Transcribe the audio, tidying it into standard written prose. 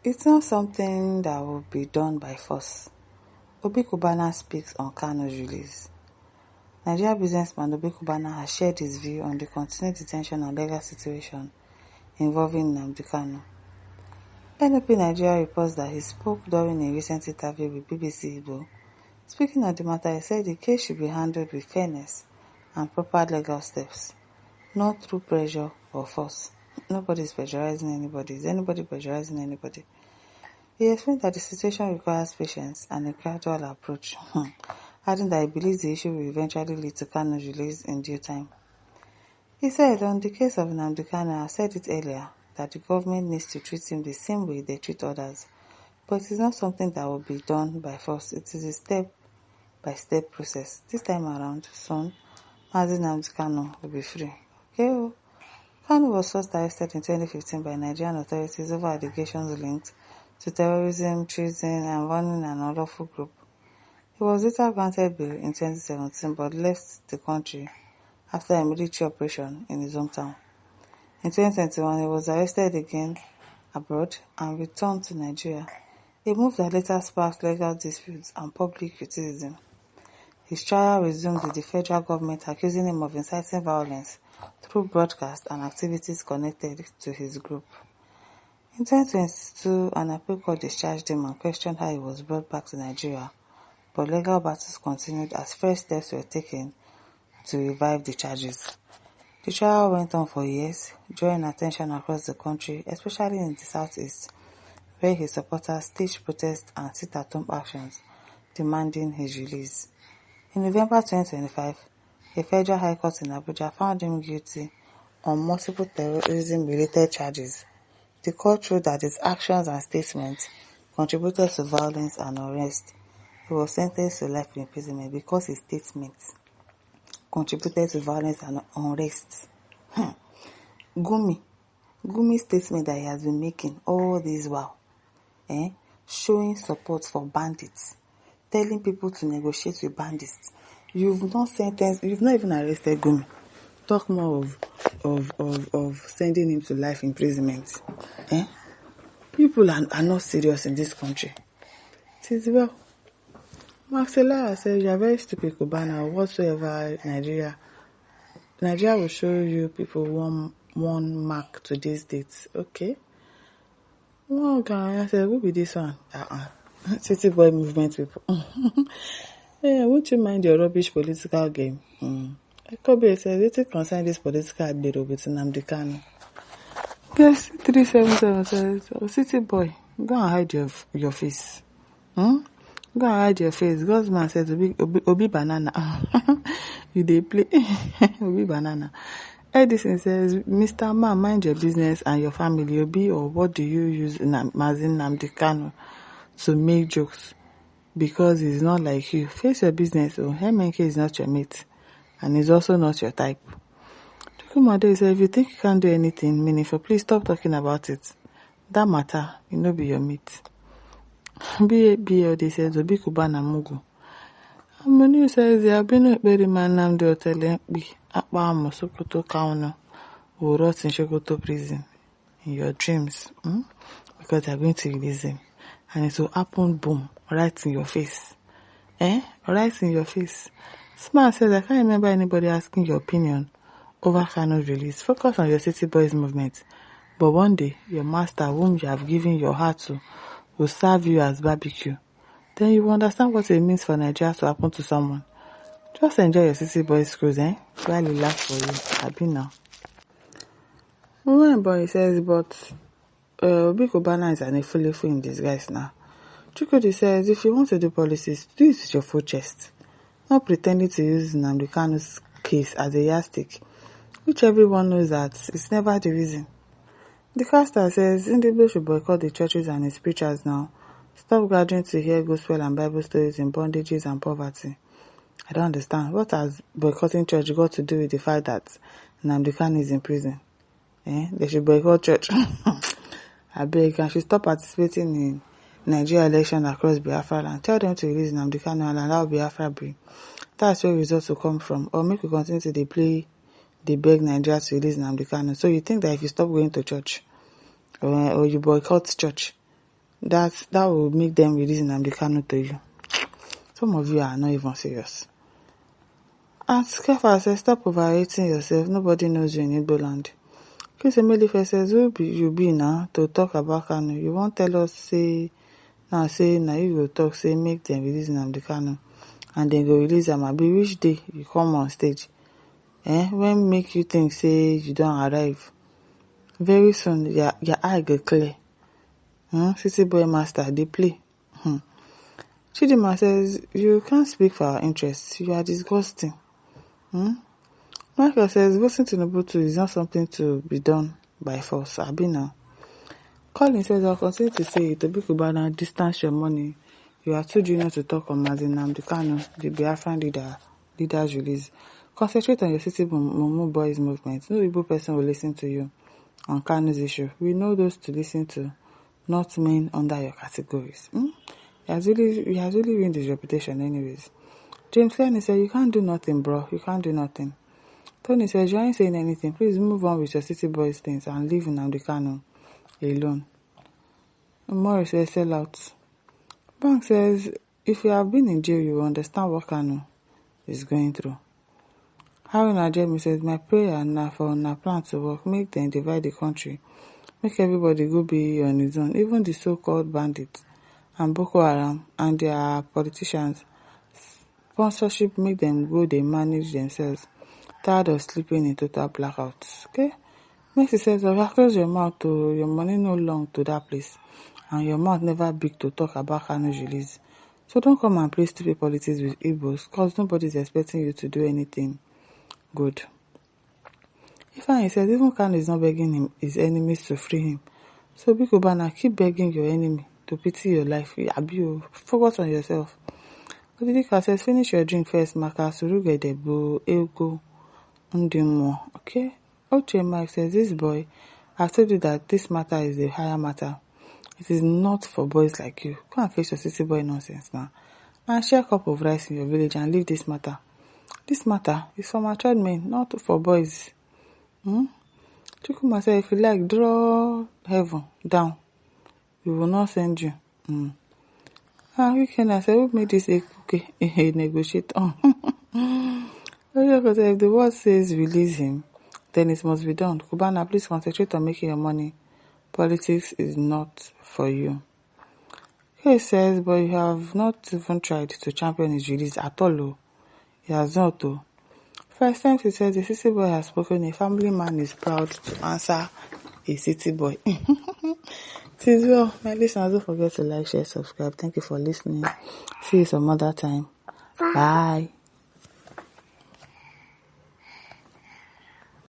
It's not something that will be done by force. Cubana speaks on Kanu's release. Nigerian businessman Cubana has shared his view on the continued detention and legal situation involving Nnamdi Kanu. NOP Nigeria reports that he spoke during a recent interview with BBC Igbo. Speaking on the matter, he said the case should be handled with fairness and proper legal steps, not through pressure or force. Nobody is pressurizing anybody. Is anybody pressurizing anybody? He explained that the situation requires patience and a gradual approach, adding that he believes the issue will eventually lead to Kanu's release in due time. He said, on the case of Nnamdi Kanu, I said it earlier, that the government needs to treat him the same way they treat others. But it is not something that will be done by force. It is a step-by-step process. This time around, son, Mazi Nnamdi Kanu will be free. Okay. Kanu was first arrested in 2015 by Nigerian authorities over allegations linked to terrorism, treason, and running an unlawful group. He was later granted bail in 2017 but left the country after a military operation in his hometown. In 2021, he was arrested again abroad and returned to Nigeria, a move that later sparked legal disputes and public criticism. His trial resumed with the federal government accusing him of inciting violence through broadcasts and activities connected to his group. In 2022, an appeal court discharged him and questioned how he was brought back to Nigeria, but legal battles continued as first steps were taken to revive the charges. The trial went on for years, drawing attention across the country, especially in the southeast, where his supporters staged protests and sit-at-home actions demanding his release. In November 2025, a federal high court in Abuja found him guilty on multiple terrorism-related charges. The court ruled that his actions and statements contributed to violence and unrest. He was sentenced to life imprisonment because his statements contributed to violence and unrest. Gumi's statement that he has been making all this while, showing support for bandits, telling people to negotiate with bandits. You've not even arrested Gumi. Talk more of sending him to life imprisonment. People are not serious in this country. It is well. Maxela says, you are very stupid, Cubana, whatsoever Nigeria will show you people one mark to this date. Okay. One guy, I said, who be this one? City boy movement people. Yeah, won't you mind your rubbish political game? Kobe says, it concern this political battle with Nnamdi Kanu. Yes, 377 says, city boy, go and hide your face. Go and hide your face. God's man says, Obi banana. You dey play. Obi banana. Edison says, Mr. Man, mind your business and your family. Obi, or what do you use Mazin Nnamdi Kanu to make jokes? Because he's not like you. Face your business. MNK is not your mate. And he's also not your type. Chukwumade said, if you think you can't do anything meaningful, please stop talking about it. That matter, it no be your mate. BLD says, Obi Cubana Mugu. Amonu says, there have been a very man named Hotel Akpa Sokoto Kanu who rot in Sokoto prison in your dreams. Because they are going to release him. And it will happen, boom, right in your face. Right in your face. Smart says, I can't remember anybody asking your opinion over Kanu's release. Focus on your city boys movement. But one day, your master, whom you have given your heart to, will serve you as barbecue. Then you will understand what it means for Nigeria to happen to someone. Just enjoy your city boys cruise, while it lasts for you. Happy now. One boy says, but Obi Cubana is an efulefu in disguise now. Chukwudi says, if you want to do policies, do it with your full chest. Not pretending to use Nnamdi Kanu's case as a yardstick, which everyone knows that it's never the reason. The caster says, Indigo should boycott the churches and its preachers now. Stop gathering to hear gospel and Bible stories in bondages and poverty. I don't understand. What has boycotting church got to do with the fact that Nnamdi Kanu is in prison? They should boycott church. I beg, and should stop participating in Nigeria election across Biafra land. Tell them to release Nnamdi Kanu and allow Biafra breathe. That's where results will come from. Or make we continue to they beg Nigeria to release Nnamdi Kanu. So you think that if you stop going to church, or you boycott church, that will make them release Nnamdi Kanu to you. Some of you are not even serious. And Skefa says, stop overrating yourself. Nobody knows you in Igbo land. Kisemelife says, who you be now to talk about Kanu? You won't tell us, say now you go talk, say make them release Nnamdi Kanu. And then go release them. Abi which day you come on stage? When make you think, say you don't arrive? Very soon, your eye go clear. City boy master, they play. Chidima says, you can't speak for our interests. You are disgusting. Michael says, voting to Tinubu is not something to be done by force. Abi now. Colin says, I'll continue to say it. Obi Cubana, distance your money. You are too junior to talk on Nnamdi Kanu, the Biafran leader's release. Concentrate on your city Mumu boys movement. No Igbo person will listen to you on Kanu's issue. We know those to listen to, not men under your categories. He has really ruined his reputation anyways. James Kenny said, you can't do nothing, bro. You can't do nothing. Tony says, you ain't saying anything. Please move on with your city boys things and leave Nnamdi Kanu alone. Morris says, sell out. Bank says, if you have been in jail, you will understand what Kanu is going through. Haruna Ajemi says, my prayer now for na plan to work, make them divide the country. Make everybody go be on his own, even the so-called bandits and Boko Haram and their politicians. Sponsorship make them go, they manage themselves. Tired of sleeping in total blackouts. Okay? Messi says, close your mouth to your money no long to that place. And your mouth never big to talk about Kanu's release. So don't come and play stupid politics with Igbos, because nobody's expecting you to do anything good. Ifeanyi says, even Kanu is not begging his enemies to free him. So Big Cubana, keep begging your enemy to pity your life. Focus on yourself. Odidika says, finish your drink first, Maka Surugedebo Ego Ndimo. Okay? Oche Mike says, this boy, I've told you that this matter is a higher matter. It is not for boys like you. Go and face your city boy nonsense now. And share a cup of rice in your village and leave this matter. This matter is for matured men, not for boys. Chukuma said, if you like, draw heaven down. We will not send you. Weekend, I said, who made this a negotiate on? If the word says release him, then it must be done. Cubana, please concentrate on making your money. Politics is not for you. He says, but you have not even tried to champion his release at all. He has not. First time he says the city boy has spoken, a family man is proud to answer a city boy. It is well. My listeners, don't forget to like, share, subscribe. Thank you for listening. See you some other time. Bye.